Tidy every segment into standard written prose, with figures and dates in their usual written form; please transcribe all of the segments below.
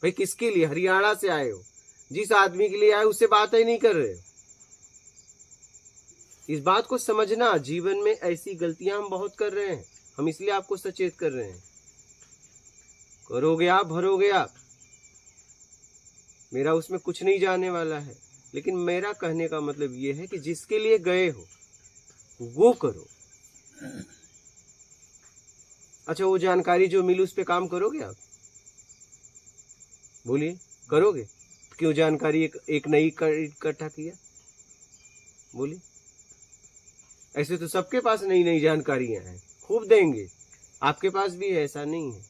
भाई किसके लिए? हरियाणा से आए हो, जिस आदमी के लिए आए उससे बात ही नहीं कर रहे हो। इस बात को समझना, जीवन में ऐसी गलतियां हम बहुत कर रहे हैं, हम इसलिए आपको सचेत कर रहे हैं। करोगे आप, भरोगे आप, मेरा उसमें कुछ नहीं जाने वाला है। लेकिन मेरा कहने का मतलब ये है कि जिसके लिए गए हो वो करो। अच्छा, वो जानकारी जो मिली उस पे काम करोगे आप? बोलिए, करोगे? क्यों जानकारी एक नई इकट्ठा किया? बोलिए। ऐसे तो सबके पास नई नई जानकारियां हैं, खूब देंगे, आपके पास भी है, ऐसा नहीं है।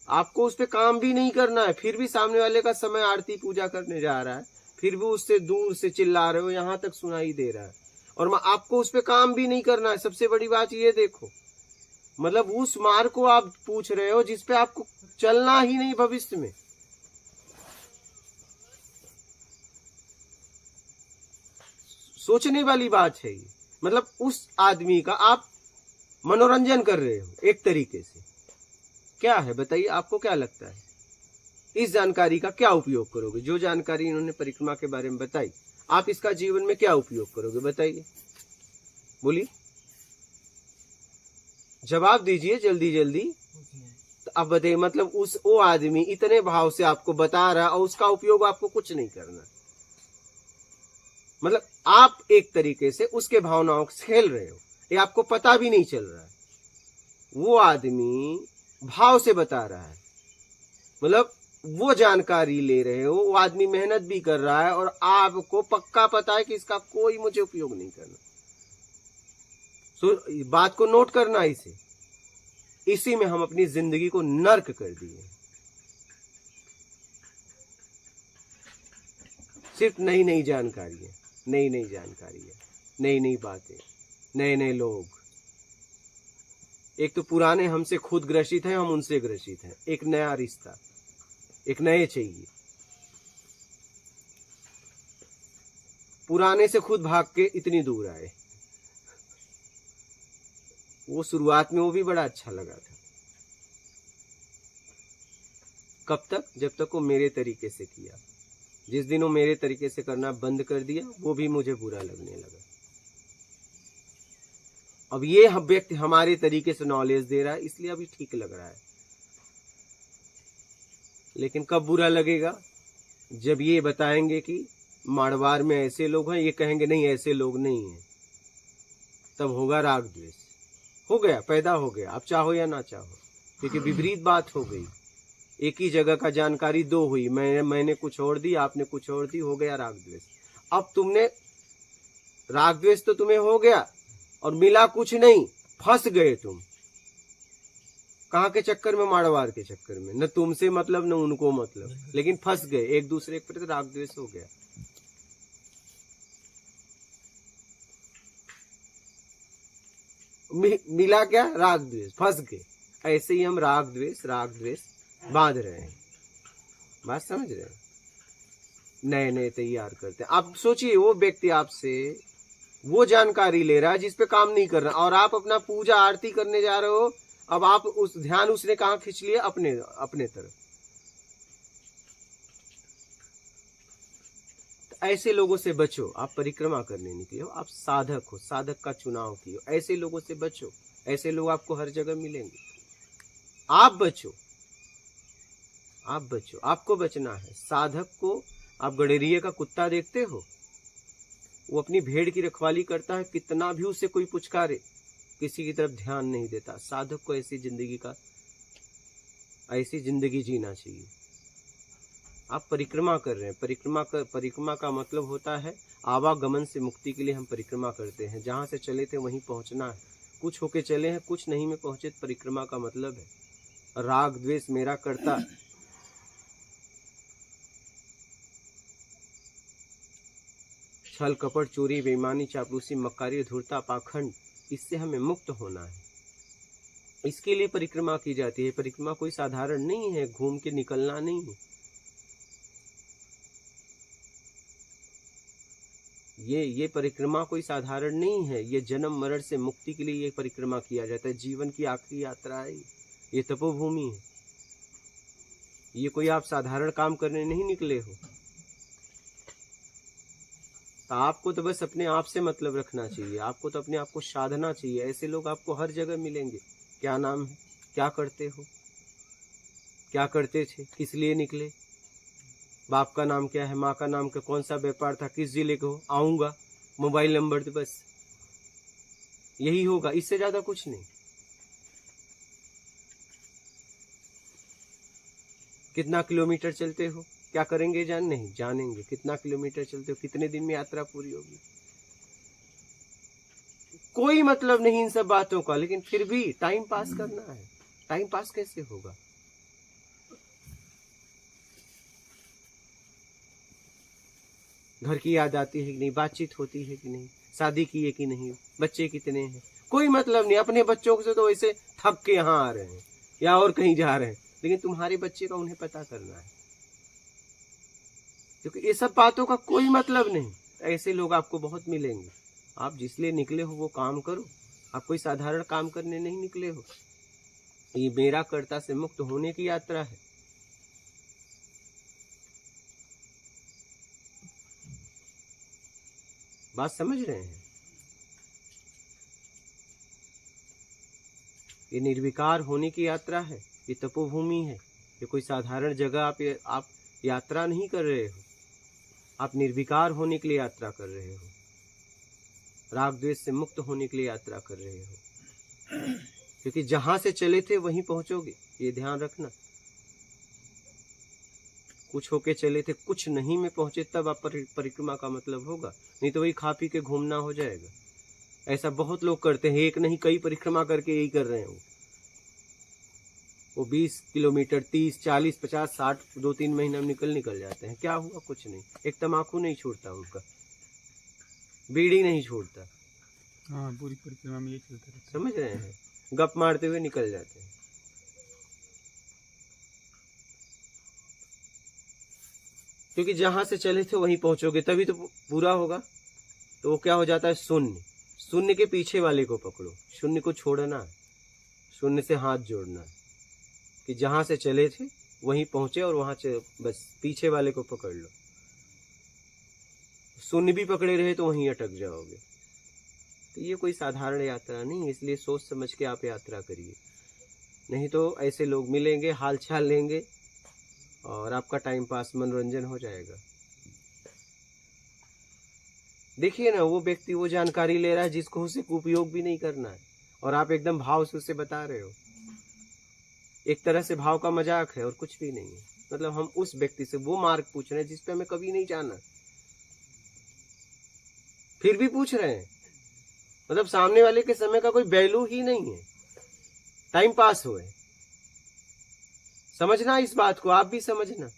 आपको उस पे काम भी नहीं करना है, फिर भी सामने वाले का समय आरती पूजा करने जा रहा है, फिर भी उससे दूर से चिल्ला रहे हो, यहां तक सुनाई दे रहा है, और आपको उस पे काम भी नहीं करना है। सबसे बड़ी बात ये देखो, मतलब उस मार्ग को आप पूछ रहे हो जिसपे आपको चलना ही नहीं भविष्य में। सोचने वाली बात है ये। मतलब उस आदमी का आप मनोरंजन कर रहे हो एक तरीके से। क्या है बताइए, आपको क्या लगता है? इस जानकारी का क्या उपयोग करोगे? जो जानकारी इन्होंने परिक्रमा के बारे में बताई, आप इसका जीवन में क्या उपयोग करोगे बताइए? बोलिए, जवाब दीजिए जल्दी जल्दी। तो अब बताइए, मतलब वो आदमी इतने भाव से आपको बता रहा है और उसका उपयोग आपको कुछ नहीं करना। मतलब आप एक तरीके से उसके भावनाओं से खेल रहे हो, ये आपको पता भी नहीं चल रहा है। वो आदमी भाव से बता रहा है, मतलब वो जानकारी ले रहे हो, वो आदमी मेहनत भी कर रहा है और आपको पक्का पता है कि इसका कोई मुझे उपयोग नहीं करना। तो बात को नोट करना, इसी में हम अपनी जिंदगी को नर्क कर दिए। सिर्फ नई नई जानकारियां, नई नई जानकारियां, नई नई बातें, नए नए लोग। एक तो पुराने हमसे खुद ग्रसित हैं, हम उनसे ग्रसित हैं। एक नया रिश्ता, एक नए चाहिए। पुराने से खुद भाग के इतनी दूर आए। वो शुरुआत में वो भी बड़ा अच्छा लगा था। कब तक? जब तक वो मेरे तरीके से किया। जिस दिन वो मेरे तरीके से करना बंद कर दिया, वो भी मुझे बुरा लगने लगा। अब ये व्यक्ति हमारे तरीके से नॉलेज दे रहा है, इसलिए अभी ठीक लग रहा है। लेकिन कब बुरा लगेगा? जब ये बताएंगे कि मारवाड़ में ऐसे लोग हैं, ये कहेंगे नहीं ऐसे लोग नहीं हैं, तब होगा राग द्वेष। हो गया, पैदा हो गया, आप चाहो या ना चाहो, क्योंकि विपरीत बात हो गई। एक ही जगह का जानकारी दो हुई, मैंने कुछ और दी, आपने कुछ और दी, हो गया राग द्वेष। अब तुमने राग द्वेष तो तुम्हें हो गया और मिला कुछ नहीं, फंस गए तुम। कहाँ के चक्कर में? मारवाड़ के चक्कर में। न तुमसे मतलब न उनको मतलब, लेकिन फंस गए, एक दूसरे के प्रति राग द्वेष हो गया। मिला क्या? राग द्वेष, फंस गए। ऐसे ही हम राग द्वेष बांध रहे हैं। बात समझ रहे हैं? नए नए तैयार करते हैं। आप सोचिए, वो व्यक्ति आपसे वो जानकारी ले रहा है जिस पे काम नहीं कर रहा, और आप अपना पूजा आरती करने जा रहे हो। अब आप उस ध्यान उसने कहाँ खींच लिया? अपने तरफ। ऐसे लोगों से बचो। आप परिक्रमा करने निकले हो, आप साधक हो, साधक का चुनाव किए, ऐसे लोगों से बचो। ऐसे लोग आपको हर जगह मिलेंगे। आप बचो, आप बचो, आपको बचना है। साधक को आप गडेरिया का कुत्ता देखते हो, वो अपनी भेड़ की रखवाली करता है, कितना भी उसे कोई पुचकारे, किसी की तरफ ध्यान नहीं देता। साधक को ऐसी जिंदगी जीना चाहिए। आप परिक्रमा कर रहे हैं। परिक्रमा का मतलब होता है आवागमन से मुक्ति के लिए हम परिक्रमा करते हैं। जहां से चले थे वहीं पहुंचना है। कुछ होके चले हैं, कुछ नहीं में पहुंचे। परिक्रमा का मतलब है राग द्वेष मेरा करता, छल कपट चोरी बेईमानी चापलूसी मक्कारी धूर्ता पाखंड, इससे हमें मुक्त होना है। इसके लिए परिक्रमा की जाती है। परिक्रमा कोई साधारण नहीं है, घूम के निकलना नहीं है। ये परिक्रमा कोई साधारण नहीं है। ये जन्म मरण से मुक्ति के लिए ये परिक्रमा किया जाता है। जीवन की आखिरी यात्रा है, ये तपोभूमि है। ये कोई आप साधारण काम करने नहीं निकले हो। तो आपको तो बस अपने आप से मतलब रखना चाहिए, आपको तो अपने आप को साधना चाहिए। ऐसे लोग आपको हर जगह मिलेंगे। क्या नाम है, क्या करते हो, क्या करते थे, किस लिए निकले, बाप का नाम क्या है, माँ का नाम क्या, कौन सा व्यापार था, किस जिले के हो, आऊंगा, मोबाइल नंबर दे, बस यही होगा, इससे ज्यादा कुछ नहीं। कितना किलोमीटर चलते हो, क्या करेंगे नहीं जानेंगे, कितना किलोमीटर चलते हो, कितने दिन में यात्रा पूरी होगी, कोई मतलब नहीं इन सब बातों का। लेकिन फिर भी टाइम पास करना है। टाइम पास कैसे होगा? घर की याद आती है कि नहीं, बातचीत होती है कि नहीं, शादी की है कि नहीं, बच्चे कितने हैं, कोई मतलब नहीं। अपने बच्चों से तो ऐसे थक के यहाँ आ रहे हैं या और कहीं जा रहे हैं, लेकिन तुम्हारे बच्चे का उन्हें पता करना है, क्योंकि ये सब बातों का कोई मतलब नहीं। ऐसे लोग आपको बहुत मिलेंगे। आप जिस लिए निकले हो वो काम करो। आप कोई साधारण काम करने नहीं निकले हो। ये मेरा कर्ता से मुक्त होने की यात्रा है। बात समझ रहे हैं? ये निर्विकार होने की यात्रा है। ये तपोभूमि है। ये कोई साधारण जगह आप यात्रा नहीं कर रहे हो। आप निर्विकार होने के लिए यात्रा कर रहे हो। राग द्वेष से मुक्त होने के लिए यात्रा कर रहे हो। क्योंकि जहां से चले थे वहीं पहुंचोगे, ये ध्यान रखना। कुछ होके चले थे, कुछ नहीं में पहुंचे, तब आप परिक्रमा का मतलब होगा। नहीं तो वही खा पी के घूमना हो जाएगा। ऐसा बहुत लोग करते हैं, एक नहीं कई परिक्रमा करके यही कर रहे हैं। वो 20 किलोमीटर 30 40 50 60 2-3 महीने में निकल जाते हैं। क्या हुआ? कुछ नहीं। एक तम्बाकू नहीं छोड़ता उनका, बीड़ी नहीं छोड़ता। हाँ, पूरी परिक्रमा में ये चलता रहता है। समझ रहे हैं? गप मारते हुए निकल जाते हैं। क्योंकि जहां से चले थे वहीं पहुंचोगे, तभी तो पूरा होगा। तो वो क्या हो जाता है? शून्य। शून्य के पीछे वाले को पकड़ो, शून्य को छोड़ना, शून्य से हाथ जोड़ना, कि जहां से चले थे वहीं पहुंचे और वहां बस पीछे वाले को पकड़ लो। शून्य भी पकड़े रहे तो वहीं अटक जाओगे। तो ये कोई साधारण यात्रा नहीं, इसलिए सोच समझ के आप यात्रा करिए। नहीं तो ऐसे लोग मिलेंगे, हाल चाल लेंगे और आपका टाइम पास, मनोरंजन हो जाएगा। देखिए ना, वो व्यक्ति वो जानकारी ले रहा है जिसको उसे उपयोग भी नहीं करना है, और आप एकदम भाव से उसे बता रहे हो। एक तरह से भाव का मजाक है और कुछ भी नहीं है। मतलब हम उस व्यक्ति से वो मार्ग पूछ रहे हैं जिस पे हमें कभी नहीं जाना, फिर भी पूछ रहे हैं। मतलब सामने वाले के समय का कोई वैल्यू ही नहीं है, टाइम पास हुए। समझना इस बात को, आप भी समझना।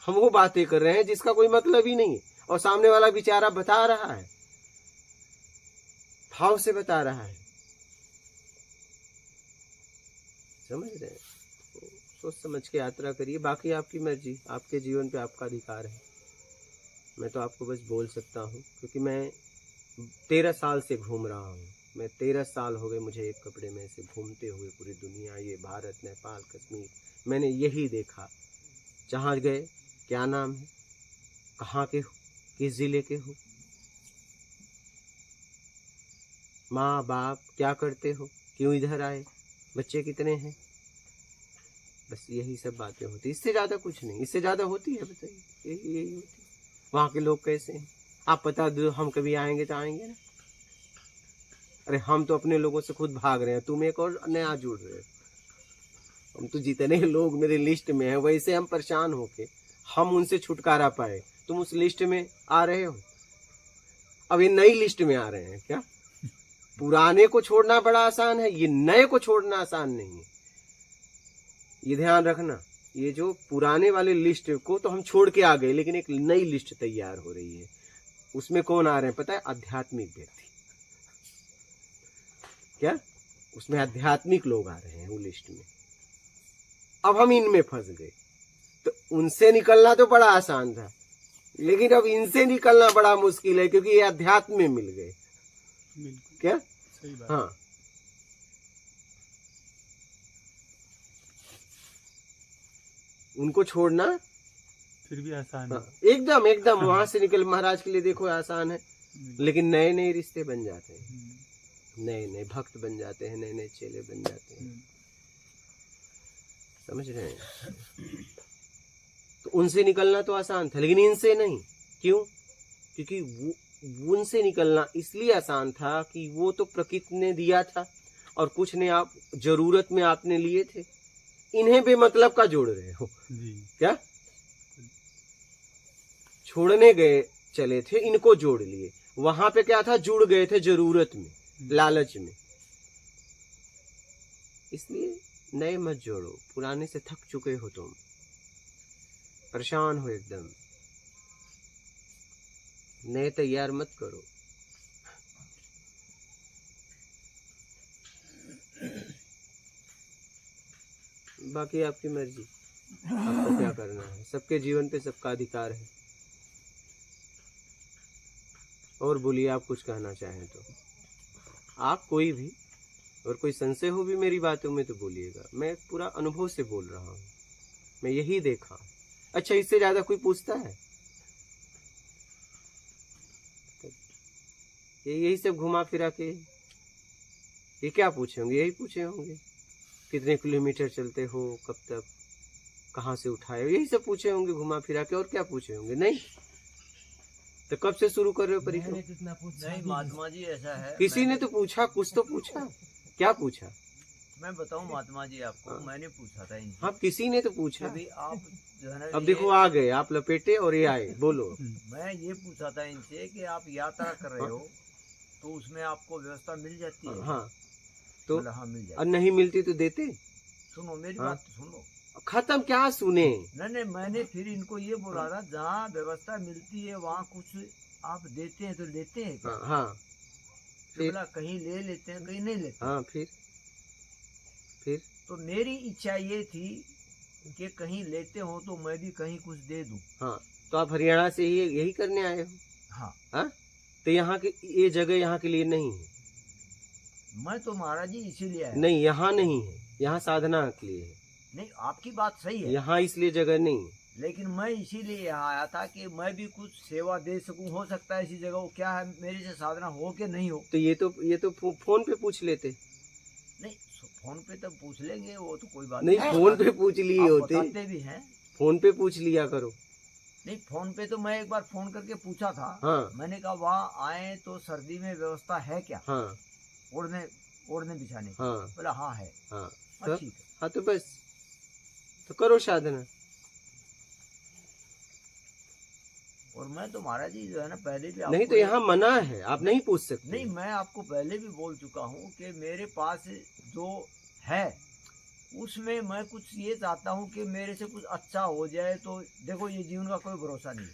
हम वो बातें कर रहे हैं जिसका कोई मतलब ही नहीं है, और सामने वाला बेचारा बता रहा है, भाव से बता रहा है। समझ रहे हैं? सोच समझ के यात्रा करिए। बाकी आपकी मर्जी, आपके जीवन पे आपका अधिकार है। मैं तो आपको बस बोल सकता हूँ, क्योंकि मैं 13 साल से घूम रहा हूँ। मैं 13 साल हो गए मुझे एक कपड़े में से घूमते हुए पूरी दुनिया, ये भारत, नेपाल, कश्मीर। मैंने यही देखा। जहाँ गए, क्या नाम है, कहाँ के हो, किस जिले के हो, माँ बाप क्या करते हो, क्यों इधर आए, बच्चे कितने हैं, बस यही सब बातें होती। इससे ज्यादा कुछ नहीं। इससे ज्यादा होती है? बताइए, यही होती। वहां के लोग कैसे हैं आप बता दो। हम कभी आएंगे तो आएंगे ना। अरे हम तो अपने लोगों से खुद भाग रहे हैं, तुम एक और नया जुड़ रहे हो। हम तो जितने लोग मेरे लिस्ट में है, वैसे हम परेशान होके हम उनसे छुटकारा पाए, तुम उस लिस्ट में आ रहे हो। अब ये नई लिस्ट में आ रहे हैं क्या? पुराने को छोड़ना बड़ा आसान है, ये नए को छोड़ना आसान नहीं है। ये ध्यान रखना। ये जो पुराने वाले लिस्ट को तो हम छोड़ के आ गए, लेकिन एक नई लिस्ट तैयार हो रही है। उसमें कौन आ रहे हैं पता है? आध्यात्मिक व्यक्ति। क्या? उसमें आध्यात्मिक लोग आ रहे हैं वो लिस्ट में। अब हम इनमें फंस गए। तो उनसे निकलना तो बड़ा आसान था, लेकिन अब इनसे निकलना बड़ा मुश्किल है, क्योंकि ये अध्यात्म में मिल गए। क्या? सही बात। हाँ, उनको छोड़ना फिर भी आसान है। हाँ, एकदम एकदम वहां से निकल महाराज के लिए देखो आसान है, लेकिन नए नए रिश्ते बन जाते हैं, नए नए भक्त बन जाते हैं, नए नए चेले बन जाते हैं, समझ रहे हैं। तो उनसे निकलना तो आसान था, लेकिन इनसे नहीं। क्यों? क्योंकि वो उनसे निकलना इसलिए आसान था कि वो तो प्रकृति ने दिया था और कुछ ने आप जरूरत में आपने लिए थे। इन्हें बेमतलब का जोड़ रहे हो जी। क्या? छोड़ने गए चले थे, इनको जोड़ लिए। वहां पे क्या था? जुड़ गए थे जरूरत में, लालच में। इसलिए नए मत जोड़ो, पुराने से थक चुके हो तुम, परेशान हो एकदम, नए तैयार मत करो। बाकी आपकी मर्जी, आपको क्या करना है। सबके जीवन पे सबका अधिकार है। और बोलिए, आप कुछ कहना चाहें तो। आप कोई भी और कोई संशय हो भी मेरी बातों में तो बोलिएगा। मैं पूरा अनुभव से बोल रहा हूँ, मैं यही देखा। अच्छा, इससे ज्यादा कोई पूछता है? यही सब घुमा फिरा के ये क्या पूछे होंगे? यही पूछे होंगे कितने किलोमीटर चलते हो, कब तक, कहाँ से उठाए हो, यही सब पूछे होंगे घुमा फिरा के। और क्या पूछे होंगे? नहीं तो कब से शुरू कर रहे हो परिक्रमा? नहीं महात्मा जी, ऐसा है, किसी ने तो पूछा, कुछ तो पूछा। क्या पूछा? मैं बताऊं महात्मा जी आपको, हाँ। मैंने पूछा था इनसे। हाँ, किसी ने तो पूछा। अभी आप जो है ना, अब देखो आ गए आप, लपेटे और ये आए। बोलो। मैं ये पूछा था इनसे कि आप यात्रा कर रहे हो तो उसमें आपको व्यवस्था मिल जाती है? हाँ, तो बोला हाँ मिल और जाती। नहीं मिलती तो देते। सुनो मेरी हाँ। बात तो सुनो। खत्म, क्या सुने? नहीं, मैंने फिर इनको ये बोला था, जहाँ व्यवस्था मिलती है वहाँ कुछ आप देते हैं तो लेते हैं क्या? हाँ हाँ, तो बोला कहीं ले लेते हैं, कहीं नहीं लेते। हाँ, फिर तो मेरी इच्छा ये थी कि कहीं लेते हो तो मैं भी कहीं कुछ दे दूं। हाँ, तो आप हरियाणा से ही यही करने आए हो? हाँ। हाँ, तो यहाँ की ये जगह यहाँ के लिए नहीं है। मैं तो महाराज जी इसीलिए आया। नहीं, यहाँ नहीं है, यहाँ साधना के लिए है। नहीं, आपकी बात सही है, यहाँ इसलिए जगह नहीं है। लेकिन मैं इसीलिए यहाँ आया था कि मैं भी कुछ सेवा दे सकूं। हो सकता है इसी जगह वो क्या है, मेरे से साधना हो कि नहीं हो। तो ये तो फोन पे पूछ लेते। नहीं, फोन पे तब पूछ लेंगे, वो तो कोई बात नहीं, फोन पे पूछ लिए आप होते। बताते भी हैं। फोन पे पूछ लिया करो। नहीं, फोन पे तो मैं एक बार फोन करके पूछा था। हाँ मैंने कहा वहाँ आए तो सर्दी में व्यवस्था है क्या, हाँ ओढ़ने बिछाने की? हाँ बोला हाँ है। हाँ, हाँ, ठीक है। हाँ, तो बस, तो करो साधना। और मैं तो महाराज जी जो है ना, पहले भी नहीं तो यहाँ मना है, आप नहीं पूछ सकते। नहीं, मैं आपको पहले भी बोल चुका हूँ कि मेरे पास जो है उसमें मैं कुछ ये चाहता हूँ कि मेरे से कुछ अच्छा हो जाए। तो देखो, ये जीवन का कोई भरोसा नहीं है,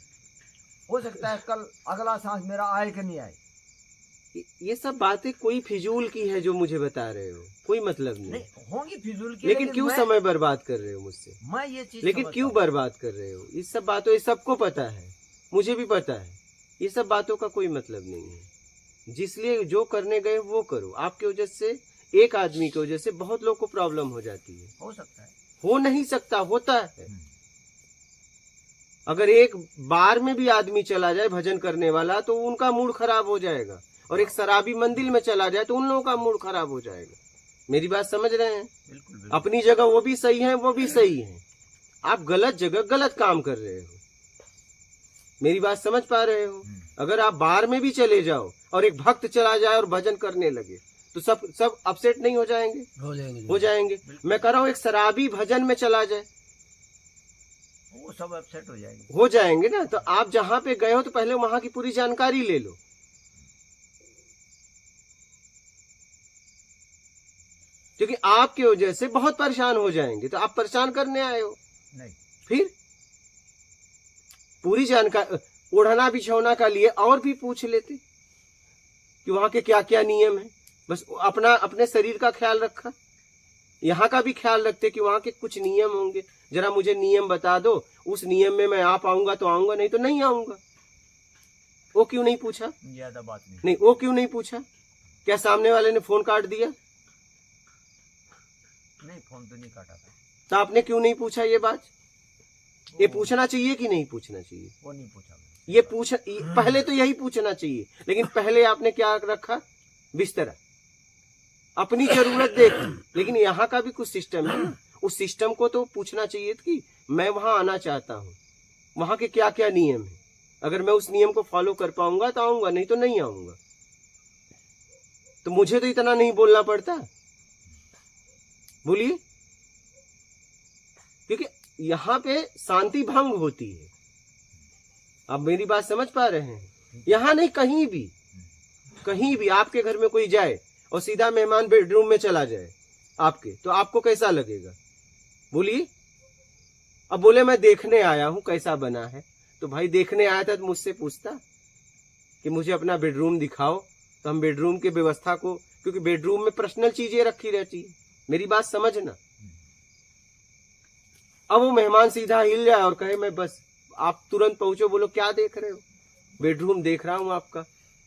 हो सकता है कल अगला सांस मेरा आए कि नहीं आए। ये सब बातें कोई फिजूल की है जो मुझे बता रहे हो, कोई मतलब नहीं। नहीं होंगी फिजूल की, लेकिन क्यों समय बर्बाद कर रहे हो मुझसे? मैं ये चीज लेकिन क्यों बर्बाद कर रहे हो? इस सब बातों, ये सबको पता है, मुझे भी पता है। ये सब बातों का कोई मतलब नहीं है। जिसलिए जो करने गए वो करो। आपकी वजह से, एक आदमी की वजह से बहुत लोग को प्रॉब्लम हो जाती है। हो सकता है, हो नहीं सकता, होता है। अगर एक बार में भी आदमी चला जाए भजन करने वाला, तो उनका मूड खराब हो जाएगा। और एक शराबी मंदिर में चला जाए तो उन लोगों का मूड खराब हो जाएगा। मेरी बात समझ रहे हैं? बिल्कुल, बिल्कुल। अपनी जगह वो भी सही है, वो भी सही है। आप गलत जगह गलत काम कर रहे हो। मेरी बात समझ पा रहे हो? अगर आप बार में भी चले जाओ और एक भक्त चला जाए और भजन करने लगे, तो सब अपसेट नहीं हो जाएंगे? हो जाएंगे। मैं कह रहा हूँ, एक शराबी भजन में चला जाए, वो सब अपसेट हो जाएंगे ना। तो आप जहाँ पे गए हो तो पहले वहां की पूरी जानकारी ले लो। क्योंकि आपकी वजह से बहुत परेशान हो जाएंगे। तो आप परेशान करने आए हो? नहीं। फिर पूरी जानकारी, ओढ़ना बिछौना का लिए और भी पूछ लेते कि वहां के क्या क्या नियम है। बस अपने शरीर का ख्याल रखा, यहाँ का भी ख्याल रखते कि वहां के कुछ नियम होंगे। जरा मुझे नियम बता दो, उस नियम में मैं आ पाऊंगा तो आऊंगा, नहीं तो नहीं आऊंगा। वो क्यों नहीं पूछा? ज्यादा बात नहीं, वो क्यों नहीं पूछा? क्या सामने वाले ने फोन काट दिया? नहीं, फोन तो नहीं काटा था। तो आपने क्यों नहीं पूछा ये बात? ये पूछना चाहिए कि नहीं पूछना चाहिए? वो नहीं पूछा मैंने। पहले तो यही पूछना चाहिए, लेकिन पहले आपने क्या रखा? बिस्तरा, अपनी जरूरत देखी। लेकिन यहाँ का भी कुछ सिस्टम है, उस सिस्टम को तो पूछना चाहिए कि मैं वहां आना चाहता हूँ, वहां के क्या क्या नियम है। अगर मैं उस नियम को फॉलो कर पाऊंगा तो आऊंगा, नहीं तो नहीं आऊंगा। तो मुझे तो इतना नहीं बोलना पड़ता। बोलिए, क्योंकि यहाँ पे शांति भंग होती है। आप मेरी बात समझ पा रहे हैं? यहाँ नहीं, कहीं भी आपके घर में कोई जाए और सीधा मेहमान बेडरूम में चला जाए आपके, तो आपको कैसा लगेगा? बोलिए। अब बोले मैं देखने आया हूं कैसा बना है, तो भाई देखने आया था तो मुझसे पूछता कि मुझे अपना बेडरूम दिखाओ, तो हम बेडरूम की व्यवस्था को, क्योंकि बेडरूम में पर्सनल चीजें रखी रहती है। मेरी बात समझना। अब वो मेहमान सीधा हिल जाए और कहे मैं बस, आप तुरंत पहुंचो, बोलो क्या देख रहे हो? बेडरूम देख रहा हूं आपका।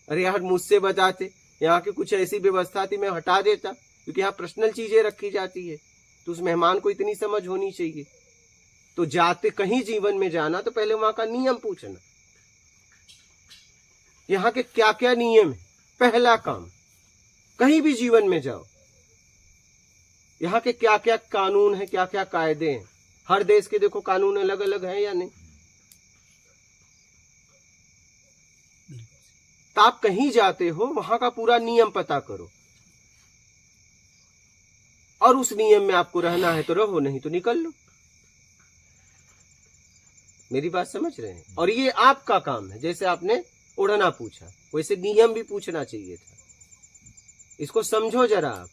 अरे यार मुझसे बताते, यहाँ की कुछ ऐसी व्यवस्था थी, मैं हटा देता, क्योंकि यहाँ पर्सनल चीजें रखी जाती है। तो उस मेहमान को इतनी समझ होनी चाहिए। तो जाते कहीं जीवन में जाना तो पहले वहां का नियम पूछना, यहाँ के क्या क्या नियम है। पहला काम, कहीं भी जीवन में जाओ, यहाँ के क्या क्या कानून है, क्या क्या कायदे हैं। हर देश के देखो कानून अलग अलग हैं या नहीं? तो आप कहीं जाते हो, वहां का पूरा नियम पता करो, और उस नियम में आपको रहना है तो रहो, नहीं तो निकल लो। मेरी बात समझ रहे हैं? और ये आपका काम है। जैसे आपने उड़ना पूछा, वैसे नियम भी पूछना चाहिए था। इसको समझो जरा आप।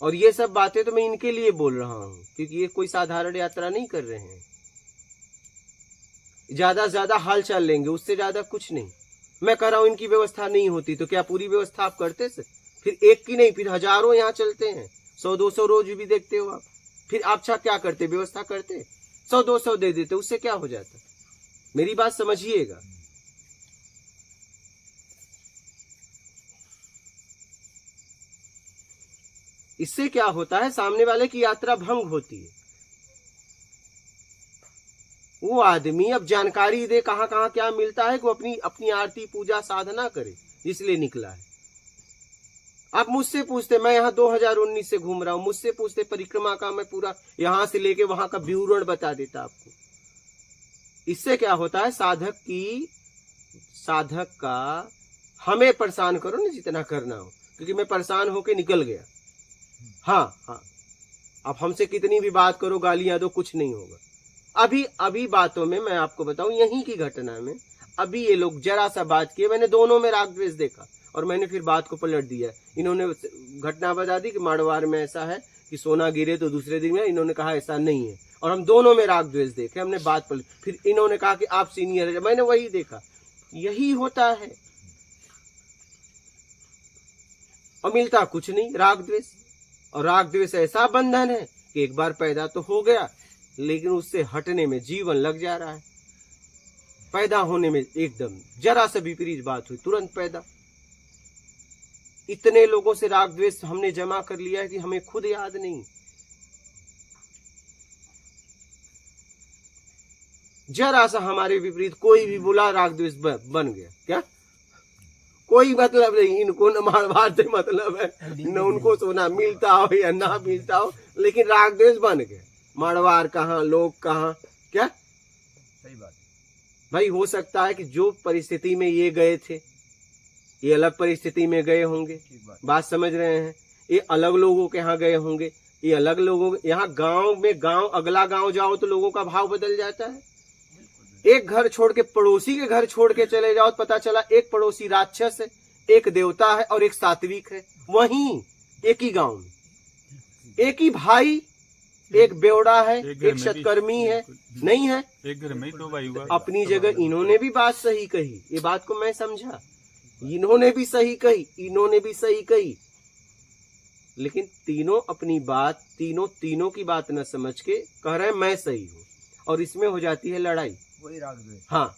और ये सब बातें तो मैं इनके लिए बोल रहा हूं, क्योंकि ये कोई साधारण यात्रा नहीं कर रहे हैं। ज्यादा से ज्यादा हाल चाल लेंगे, उससे ज्यादा कुछ नहीं। मैं कह रहा हूं इनकी व्यवस्था नहीं होती तो क्या पूरी व्यवस्था आप करते सर? फिर एक की नहीं, फिर हजारों यहाँ चलते हैं, 100-200 रोज भी देखते हो आप। फिर आप क्या करते? व्यवस्था करते, 100-200 दे देते, उससे क्या हो जाता? मेरी बात समझिएगा। इससे क्या होता है? सामने वाले की यात्रा भंग होती है। वो आदमी अब जानकारी दे कहां कहां क्या मिलता है, कि वो अपनी आरती पूजा साधना करे, इसलिए निकला है। आप मुझसे पूछते, मैं यहाँ 2019 से घूम रहा हूं, मुझसे पूछते परिक्रमा का, मैं पूरा यहां से लेके वहां का विवरण बता देता आपको। इससे क्या होता है? साधक का हमें परेशान करो ना जितना करना हो, क्योंकि मैं परेशान होके निकल गया। हाँ, अब हमसे कितनी भी बात करो, गालियां दो, कुछ नहीं होगा। अभी बातों में मैं आपको बताऊं, यहीं की घटना में अभी ये लोग जरा सा बात किए, मैंने दोनों में राग द्वेष देखा और मैंने फिर बात को पलट दिया। इन्होंने घटना बता दी कि माड़वार में ऐसा है कि सोना गिरे तो दूसरे दिन में, इन्होंने कहा ऐसा नहीं है, और हम दोनों में राग द्वेष देखे, हमने बात पलट। फिर इन्होंने कहा कि आप सीनियर है, मैंने वही देखा। यही होता है, और मिलता कुछ नहीं, राग द्वेष। और राग द्वेष ऐसा बंधन है कि एक बार पैदा तो हो गया, लेकिन उससे हटने में जीवन लग जा रहा है। पैदा होने में एकदम जरा सा विपरीत बात हुई, तुरंत पैदा। इतने लोगों से राग द्वेष हमने जमा कर लिया है कि हमें खुद याद नहीं। जरा सा हमारे विपरीत कोई भी बुला, राग द्वेष बन गया। क्या? कोई मतलब नहीं, इनको न मारवाड़ से मतलब है, न उनको सोना मिलता हो या ना मिलता हो, लेकिन राग द्वेष बन गया। मारवाड़ कहाँ, लोग कहाँ, क्या? सही बात भाई हो सकता है कि जो परिस्थिति में ये गए थे, ये अलग परिस्थिति में गए होंगे। बात समझ रहे हैं? ये अलग लोगों के यहाँ गए होंगे, ये अलग लोगों यहाँ। गांव में अगला गांव जाओ तो लोगों का भाव बदल जाता है। एक घर छोड़ के पड़ोसी के घर छोड़ के चले जाओ तो पता चला एक पड़ोसी राक्षस है, एक देवता है और एक सात्विक है। वहीं एक ही गांव में एक ही भाई, एक बेवड़ा है, एक सत्कर्मी है, नहीं है। एक घर में 2 भाई हुआ। अपनी जगह इन्होंने भी बात सही कही, ये बात को मैं समझा। इन्होंने भी सही कही, इन्होंने भी सही कही, लेकिन तीनों अपनी बात, तीनों की बात न समझ के कह रहे हैं मैं सही हूँ, और इसमें हो जाती है लड़ाई। वही राग द्वेष। हाँ,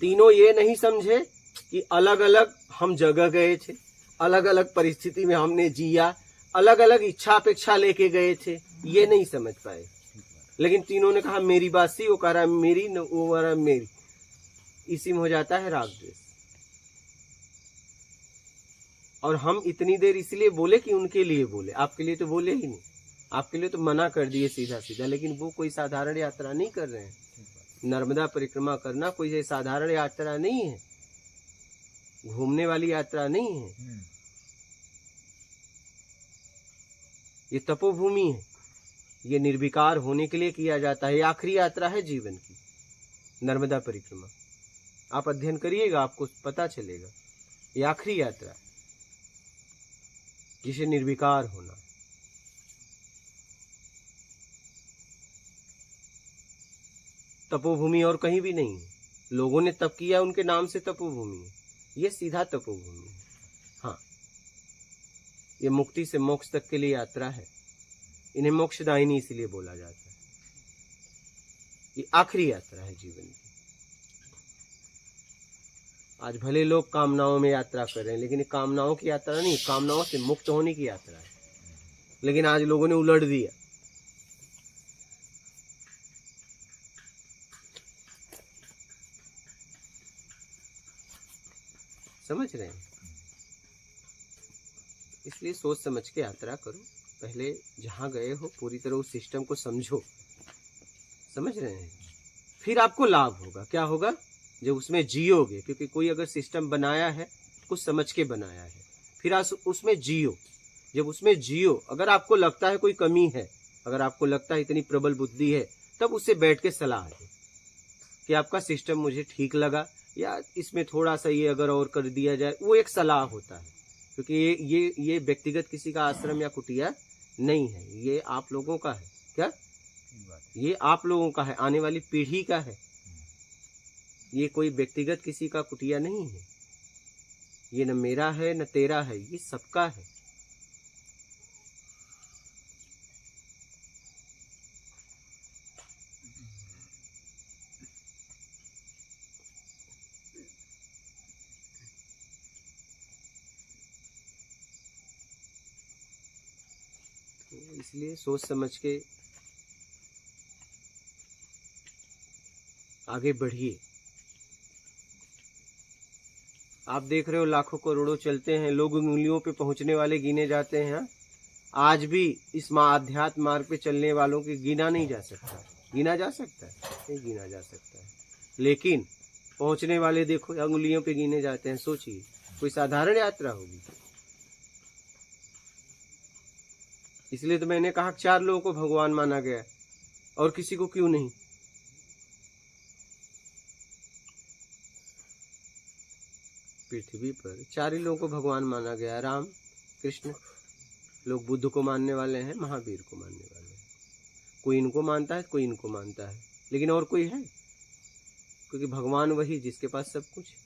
तीनों ये नहीं समझे कि अलग अलग हम जगह गए थे, अलग अलग परिस्थिति में हमने जिया, अलग अलग इच्छा अपेक्षा लेके गए थे, ये नहीं समझ पाए। लेकिन तीनों ने कहा मेरी बात सही, वो कह रहा है मेरी, वो कह रहा है मेरी। इसी में हो जाता है राग द्वेष। और हम इतनी देर इसलिए बोले कि उनके लिए बोले, आपके लिए तो बोले ही नहीं, आपके लिए तो मना कर दिए सीधा सीधा। लेकिन वो कोई साधारण यात्रा नहीं कर रहे हैं। नर्मदा परिक्रमा करना कोई साधारण यात्रा नहीं है, घूमने वाली यात्रा नहीं है। ये तपोभूमि है, ये निर्विकार होने के लिए किया जाता है। ये आखिरी यात्रा है जीवन की, नर्मदा परिक्रमा। आप अध्ययन करिएगा, आपको पता चलेगा। ये आखिरी यात्रा है जिसे निर्विकार होना। तपोभूमि और कहीं भी नहीं है। लोगों ने तप किया, उनके नाम से तपोभूमि है। ये सीधा तपोभूमि है। हाँ, ये मुक्ति से मोक्ष तक के लिए यात्रा है। इन्हें मोक्षदायिनी इसलिए बोला जाता है। ये आखिरी यात्रा है जीवन की। आज भले लोग कामनाओं में यात्रा कर रहे हैं, लेकिन ये कामनाओं की यात्रा नहीं, कामनाओं से मुक्त होने की यात्रा है। लेकिन आज लोगों ने उलट दिया। समझ रहे हैं? इसलिए सोच समझ के यात्रा करो। पहले जहां गए हो पूरी तरह उस सिस्टम को समझो। समझ रहे हैं? फिर आपको लाभ होगा। क्या होगा? जब उसमें जियोगे। क्योंकि कोई अगर सिस्टम बनाया है, कुछ समझ के बनाया है, फिर आप उसमें जियो। जब उसमें जियो, अगर आपको लगता है कोई कमी है, अगर आपको लगता है इतनी प्रबल बुद्धि है, तब उससे बैठ के सलाह दे कि आपका सिस्टम मुझे ठीक लगा, या इसमें थोड़ा सा ये अगर और कर दिया जाए। वो एक सलाह होता है। क्योंकि ये व्यक्तिगत किसी का आश्रम या कुटिया नहीं है, ये आप लोगों का है। क्या? ये आप लोगों का है, आने वाली पीढ़ी का है। ये कोई व्यक्तिगत किसी का कुटिया नहीं है। ये न मेरा है न तेरा है, ये सबका है। तो इसलिए सोच समझ के आगे बढ़िए। आप देख रहे हो लाखों करोड़ों चलते हैं, लोग उंगलियों पे पहुंचने वाले गिने जाते हैं। आज भी इस आध्यात्म मार्ग पे चलने वालों की गिना नहीं जा सकता। गिना जा सकता है? नहीं गिना जा सकता है। लेकिन पहुंचने वाले देखो उंगलियों पे गिने जाते हैं। सोचिए, कोई साधारण यात्रा होगी? इसलिए तो मैंने कहा 4 लोगों को भगवान माना गया, और किसी को क्यों नहीं? पृथ्वी पर 4 ही लोगों को भगवान माना गया, राम, कृष्ण। लोग बुद्ध को मानने वाले हैं, महावीर को मानने वाले हैं। कोई इनको मानता है, कोई इनको मानता है, लेकिन और कोई है? क्योंकि भगवान वही जिसके पास सब कुछ है।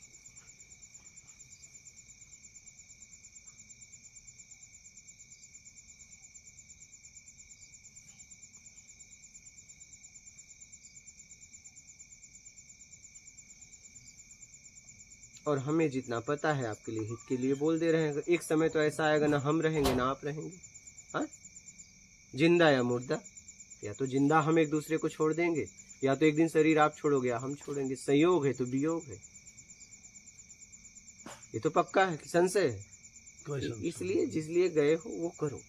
और हमें जितना पता है आपके लिए हित के लिए बोल दे रहे हैं। एक समय तो ऐसा आएगा ना हम रहेंगे ना आप रहेंगे। हाँ, जिंदा या मुर्दा। या तो जिंदा हम एक दूसरे को छोड़ देंगे, या तो एक दिन शरीर आप छोड़ोगे या हम छोड़ेंगे। संयोग है तो वियोग है, ये तो पक्का है कि संशय है। इसलिए जिसलिए गए हो वो करो,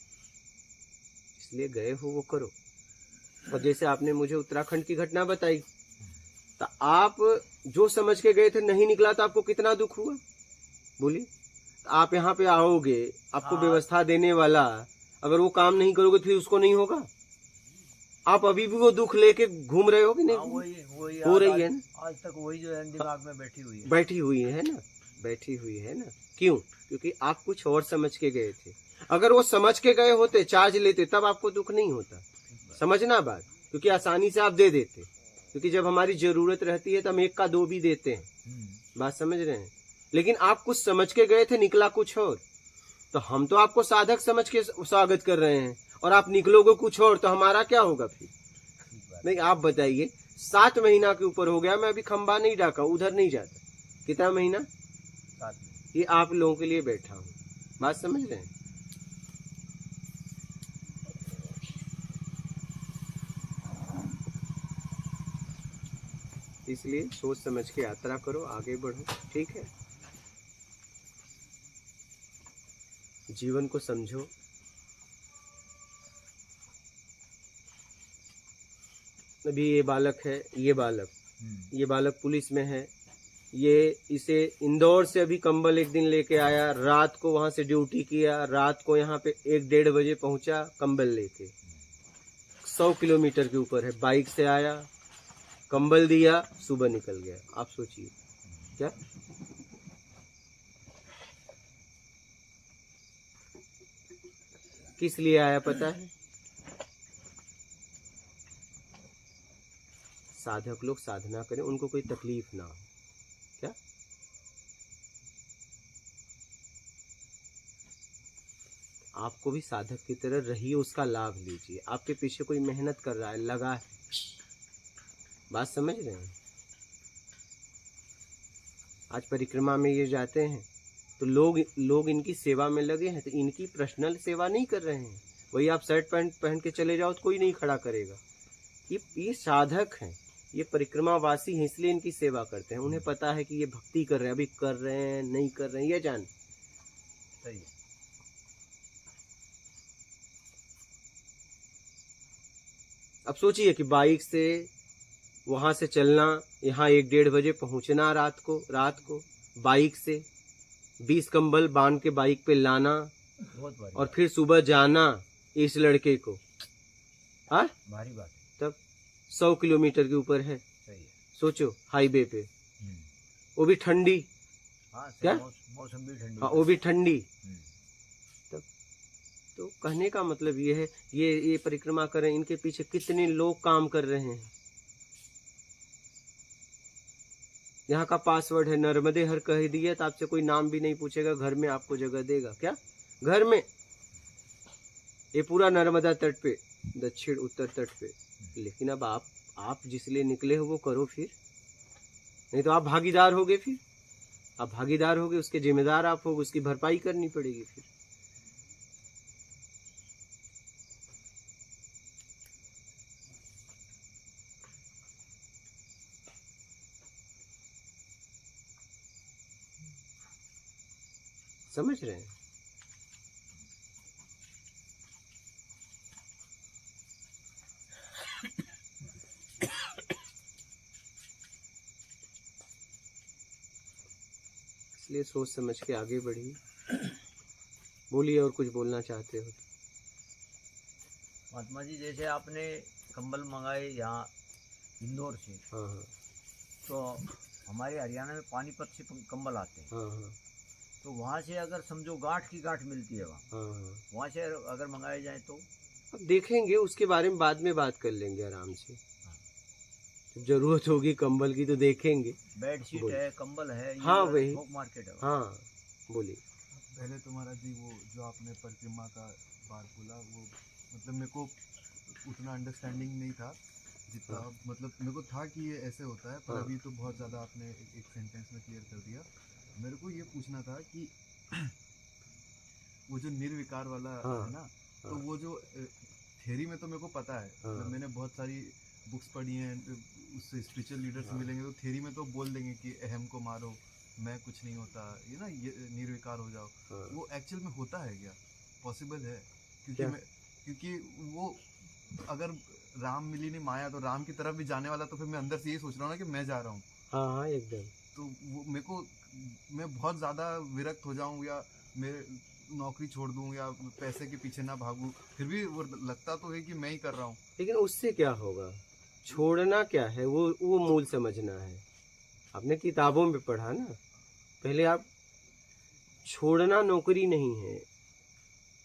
इसलिए गए हो वो करो। और जैसे आपने मुझे उत्तराखंड की घटना बताई, तो आप जो समझ के गए थे नहीं निकला, तो आपको कितना दुख हुआ? बोलिए। आप यहाँ पे आओगे, आपको व्यवस्था देने वाला अगर वो काम नहीं करोगे तो फिर उसको नहीं होगा। आप अभी भी वो दुख लेके घूम रहे हो कि नहीं? वही हो रही है ना आज तक, वही जो है दिमाग में बैठी हुई है। बैठी हुई है ना, बैठी हुई है ना। क्यों? क्योंकि आप कुछ और समझ के गए थे। अगर वो समझ के गए होते, चार्ज लेते, तब आपको दुख नहीं होता। समझना बात, क्योंकि आसानी से आप दे देते। क्योंकि जब हमारी जरूरत रहती है तो हम 1 का 2 भी देते हैं। बात समझ रहे हैं? लेकिन आप कुछ समझ के गए थे, निकला कुछ और, तो हम तो आपको साधक समझ के स्वागत कर रहे हैं, और आप निकलोगे कुछ और, तो हमारा क्या होगा फिर? नहीं, आप बताइए। 7 महीना के ऊपर हो गया, मैं अभी खंबा नहीं डाका, उधर नहीं जाता। कितना महीना? 7। ये आप लोगों के लिए बैठा हूँ। बात समझ रहे हैं? इसलिए सोच समझ के यात्रा करो, आगे बढ़ो, ठीक है। जीवन को समझो। अभी ये बालक है, ये बालक पुलिस में है। ये इसे इंदौर से अभी कंबल एक दिन लेके आया, रात को वहां से ड्यूटी किया, रात को यहाँ पे 1-1:30 बजे पहुंचा कंबल लेके। 100 किलोमीटर के ऊपर है, बाइक से आया, कंबल दिया, सुबह निकल गया। आप सोचिए क्या। किस लिए आया पता है? साधक लोग साधना करें, उनको कोई तकलीफ ना हो। क्या आपको भी साधक की तरह रहिए, उसका लाभ लीजिए। आपके पीछे कोई मेहनत कर रहा है, लगा है, बात समझ रहे हैं। आज परिक्रमा में ये जाते हैं तो लोग इनकी सेवा में लगे हैं, तो इनकी पर्सनल सेवा नहीं कर रहे हैं। वही आप शर्ट पैंट पहन के चले जाओ तो कोई नहीं खड़ा करेगा। ये साधक हैं, ये परिक्रमा वासी हैं, इसलिए इनकी सेवा करते हैं। उन्हें पता है कि ये भक्ति कर रहे हैं, अभी कर रहे हैं नहीं कर रहे हैं, ये जान सही। अब सोचिए कि बाइक से वहां से चलना, यहाँ 1-1:30 बजे पहुंचना, रात को बाइक से 20 कंबल बांध के बाइक पे लाना, बहुत भारी, और फिर सुबह जाना इस लड़के को। हाँ, भारी बात है। तब 100 किलोमीटर के ऊपर है, सही है। सोचो, हाईवे पे, वो भी ठंडी। हाँ, क्या? मौसम भी ठंडी। हाँ, वो भी ठंडी। तब तो कहने का मतलब ये है, ये परिक्रमा करें, इनके पीछे कितने लोग काम कर रहे हैं। यहाँ का पासवर्ड है नर्मदे हर कह दिया, तो आपसे कोई नाम भी नहीं पूछेगा, घर में आपको जगह देगा। क्या घर में? ये पूरा नर्मदा तट पे, दक्षिण उत्तर तट पे। लेकिन अब आप जिस लिए निकले हो वो करो फिर, नहीं तो आप भागीदार होगे। फिर आप भागीदार होगे, उसके जिम्मेदार आप होगे, उसकी भरपाई करनी पड़ेगी फिर। समझ रहे हैं? इसलिए सोच समझ के आगे बढ़िए। बोलिए, और कुछ बोलना चाहते हो? महात्मा जी, जैसे आपने कंबल मंगाए यहाँ इंदौर से, हाँ हाँ तो हमारे हरियाणा में पानीपत से कंबल आते हैं। हाँ हाँ तो वहाँ से अगर समझो गांठ की गांठ मिलती है, हाँ हाँ। वहाँ से अगर मंगाए जाए तो अब देखेंगे, उसके बारे में बाद में बात कर लेंगे आराम से। जब जरूरत होगी कंबल की तो देखेंगे। बेडशीट बोलिए। है, कंबल है, ये हाँ, वही। थोक मार्केट है। हाँ, बोलिए। पहले तो महाराज जी वो जो आपने परिक्रमा का बार बोला, वो मतलब मेरे को उतना अंडरस्टैंडिंग नहीं था जितना, मतलब मेरे को था कि ये ऐसे होता है, पर हाँ। अभी तो बहुत ज़्यादा आपने एक सेंटेंस में क्लियर कर दिया। मेरे को ये पूछना था कि वो जो निर्विकार वाला हाँ, है ना, तो हाँ। वो जो थ्योरी में तो मेरे को पता है, हाँ। मतलब मैंने बहुत सारी बुक्स पढ़ी हैं, उससे स्पिरिचुअल लीडर से हाँ। मिलेंगे तो थ्योरी में तो बोल देंगे कि अहम को मारो, मैं कुछ नहीं होता, ये ना, ये निर्विकार हो जाओ। हाँ। वो एक्चुअल में होता है क्या? पॉसिबल है? क्या? क्योंकि वो अगर राम मिली नहीं माया, तो राम की तरफ भी जाने वाला, तो फिर मैं अंदर से यही सोच रहा हूँ ना कि मैं जा रहा हूँ। हाँ हाँ, एकदम। तो वो मेरे को, मैं बहुत ज़्यादा विरक्त हो जाऊँ या मेरे नौकरी छोड़ दूँ या पैसे के पीछे ना भागूँ, फिर भी वो लगता तो है कि मैं ही कर रहा हूँ। लेकिन उससे क्या होगा? छोड़ना क्या है, वो मूल समझना है। आपने किताबों में पढ़ा ना, पहले आप छोड़ना नौकरी नहीं है,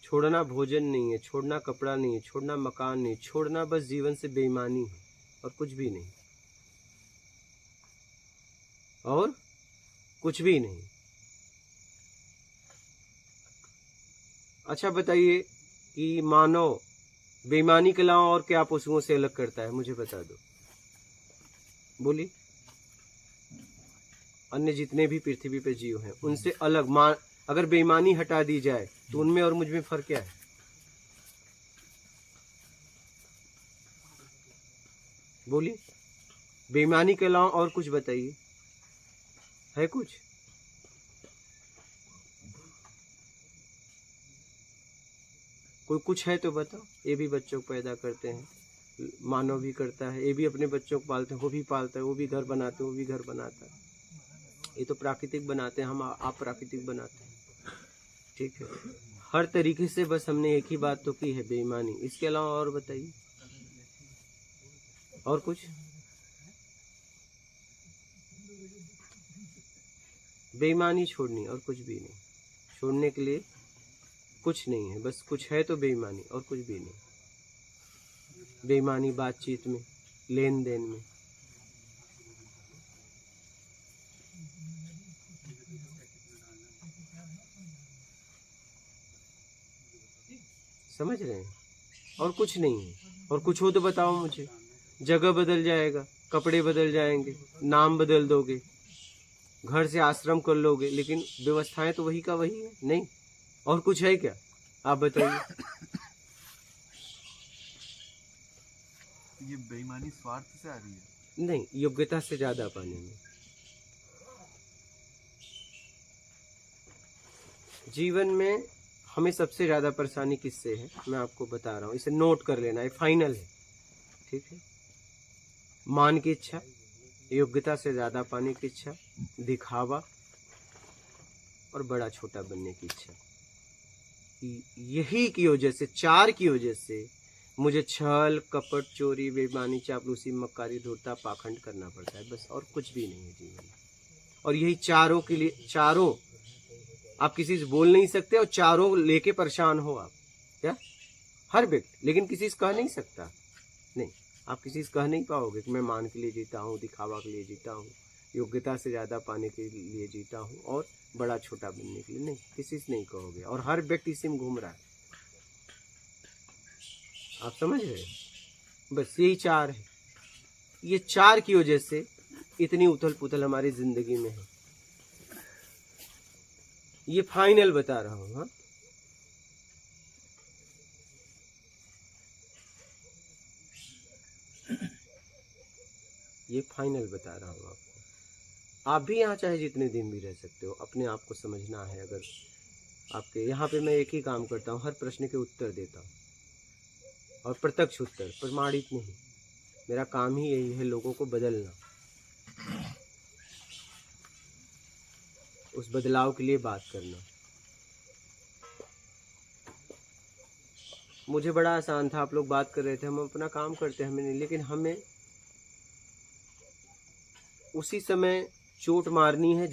छोड़ना भोजन नहीं है, छोड़ना कपड़ा नहीं है, छोड़ना मकान नहीं, छोड़ना बस जीवन से बेईमानी है, और कुछ भी नहीं, और कुछ भी नहीं। अच्छा बताइए कि मानव बेईमानी के अलावा और क्या पशुओं से अलग करता है, मुझे बता दो। बोलिए। अन्य जितने भी पृथ्वी पे जीव हैं उनसे अलग अगर बेईमानी हटा दी जाए तो उनमें और मुझ में फर्क क्या है? बोलिए। बेईमानी के अलावा और कुछ बताइए, है कुछ? कोई कुछ है तो बताओ। ये भी बच्चों को पैदा करते हैं, मानव भी करता है, ये भी अपने बच्चों को पालते हैं, वो भी पालता है, वो भी घर बनाते हैं, वो भी घर बनाता है। ये तो प्राकृतिक बनाते हैं, हम आप प्राकृतिक बनाते हैं, ठीक है। हर तरीके से बस हमने एक ही बात तो की है, बेईमानी। इसके अलावा और बताइए, और कुछ? बेईमानी छोड़नी और कुछ भी नहीं। छोड़ने के लिए कुछ नहीं है, बस कुछ है तो बेईमानी, और कुछ भी नहीं। बेईमानी बातचीत में, लेन देन में। समझ रहे हैं? और कुछ नहीं है। और कुछ हो तो बताओ मुझे। जगह बदल जाएगा, कपड़े बदल जाएंगे, नाम बदल दोगे, घर से आश्रम कर लोगे, लेकिन व्यवस्थाएं तो वही का वही है। नहीं, और कुछ है क्या? आप बताइए। ये बेईमानी स्वार्थ से आ रही है? नहीं, योग्यता से ज्यादा पाने में। जीवन में हमें सबसे ज्यादा परेशानी किससे है, मैं आपको बता रहा हूँ। इसे नोट कर लेना, ये फाइनल है, ठीक है। मान की इच्छा, योग्यता से ज्यादा पाने की इच्छा, दिखावा और बड़ा छोटा बनने की इच्छा। यही की वजह से, चार की वजह से मुझे छल, कपट, चोरी, बेईमानी, चापलूसी, मक्कारी, धूर्तता, पाखंड करना पड़ता है, बस। और कुछ भी नहीं है जीवन में। और यही चारों के लिए, चारों आप किसी से बोल नहीं सकते, और चारों लेके परेशान हो आप, क्या? हर व्यक्ति, लेकिन किसी से कह नहीं सकता। नहीं, आप किसी से कह नहीं पाओगे कि मैं मान के लिए जीता हूँ, दिखावा के लिए जीता हूँ, योग्यता से ज्यादा पाने के लिए जीता हूँ, और बड़ा छोटा बनने के लिए। नहीं, किसी से नहीं कहोगे। और हर व्यक्ति इसी में घूम रहा है। आप समझ रहे हैं? बस यही चार है। ये चार की वजह से इतनी उथल पुथल हमारी जिंदगी में है। ये फाइनल बता रहा हूं। हाँ, ये फाइनल बता रहा हूं आपको। आप भी यहाँ चाहे जितने दिन भी रह सकते हो, अपने आप को समझना है। अगर आपके यहाँ पे मैं एक ही काम करता हूँ, हर प्रश्न के उत्तर देता हूँ, और प्रत्यक्ष उत्तर, प्रमाणित नहीं। मेरा काम ही यही है, लोगों को बदलना, उस बदलाव के लिए बात करना। मुझे बड़ा आसान था, आप लोग बात कर रहे थे, हम अपना काम करते हैं, हमें नहीं, लेकिन हमें उसी समय चोट मारनी है